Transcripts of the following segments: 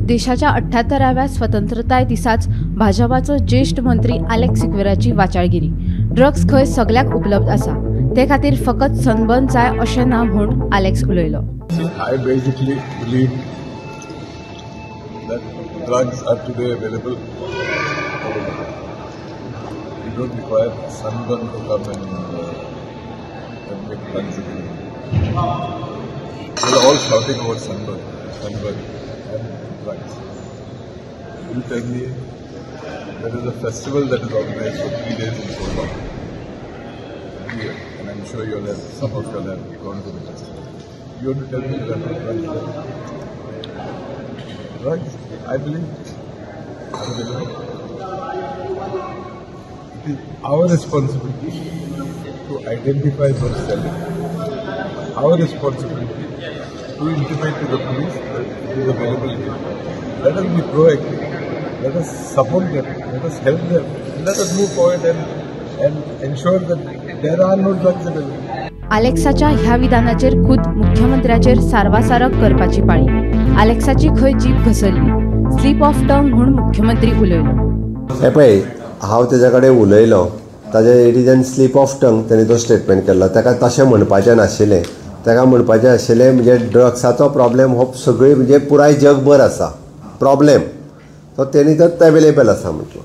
देशाच्या 78व्या स्वतंत्रताय दिसाच भाजपाचो ज्येष्ठ मंत्री अलेक्स सिक्वेराची वाचाळगिरी। ड्रग्स खंय सगळ्याक उपलब्ध आसा, ते खातीर फकत सनबर्न जाय अशें ना म्हूण अलेक्स उलयलो। I basically believe that drugs are today available. You don't require sunburn to come and make drugs available. They are all shouting about sunburn and drugs. You tell me there is a festival that is organized for 3 days in Kolkata. And I'm sure you'll have, some of you will have gone to the festival. You want to tell me that drugs? Drugs, I believe, are available. It is our responsibility to identify those selling. Our responsibility to intimate to the police that it is available here. Let us be proactive. Let us support them. Let us help them. Let us move forward and ensure that there are no drugs available. अलेक्साच्या ह्या विधानाचेर खुद मुख्यमंत्र्याचेर सारवासारक करपाची पाळी। अलेक्साची खंय जीभ घसरली, sleep of tongue म्हूण मुख्यमंत्री उलयलो। हे पळय, हांव तेजे कडेन उलयलो, ताजे it is an sleep of tongue, ताणें तो स्टेटमेंट केल्लो। ताका तशें म्हणपाचें नाशिल्लें। ताका म्हणपाचें आशिल्लें म्हणजे ड्रग्साचो प्रॉब्लेम हो सगळी म्हणजे पुराय जगभर आसा प्रॉब्लेम, तो तेणी तर अवेलेबल आसा म्हटलो।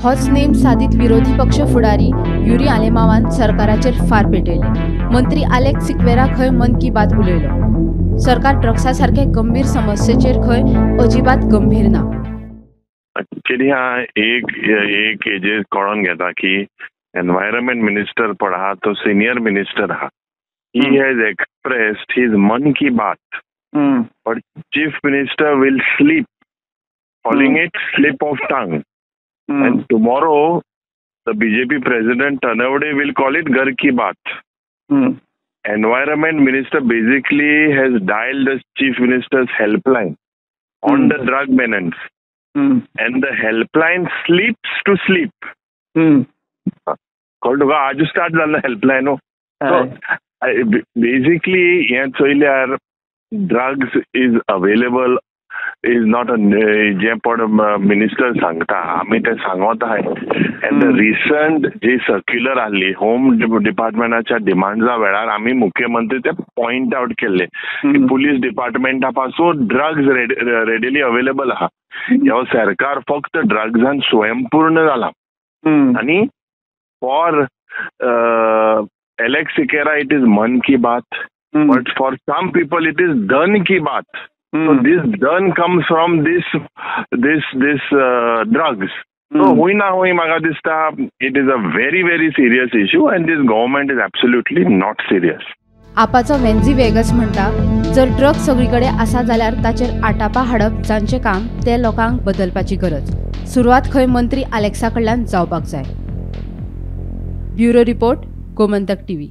होच नेम सादीत विरोधी पक्ष फुडारी युरी आलेमावान सरकाराचेर फार पेटयले। मंत्री अलेक्स सिक्वेरा खंय मन की बात उलयलो। सरकार ड्रग्सा सारखे गंभीर समस्येचेर खंय अजिबात गंभीर ना। एक्चुअली हा एक हेजेर कळोन घेता की एनवायरमेंट मिनिस्टर पण आहा तो सिनियर मिनिस्टर आहा। ही हॅज एक्सप्रेस्ड हिज मन Ki Baat, but chief minister will sleep, calling it slip of tongue. And tomorrow, the BJP president Tanawade will call it Ghar Ki Baat. Environment minister basically has dialed the chief minister's helpline on the drug menace. And the helpline sleeps to sleep. Called to go, start the helpline. So, basically, drugs is available. is not a जे पण minister सांगता आम्ही ते सांगत आहे। And the recent J circular आली home डिपार्टमेंटाच्या डिमांडचा वेळार आम्ही मुख्यमंत्री ते पॉइंट आउट केले की पुलीस डिपार्टमेंटा पासून ड्रग्स रेडिली अवेलेबल आहा। ह्यो सरकार फक्त ड्रग्सान स्वयंपूर्ण जाला आणि for Alex Sequeira it is Mann Ki Baat, but for some people it is धन की बात। So this done comes from this drugs. So it is a very serious issue and this government is absolutely not serious. आपाचो वेन्झी वेगस म्हणटा, जर ड्रग्स सगळीकडे आसा जाल्यार ताचेर आटापा हाडप जांचें काम ते लोकांक बदलपाची गरज। सुरवात खंय मंत्री अलेक्सा कडल्यान जावपाक जाय। Bureau report, Gomantak TV.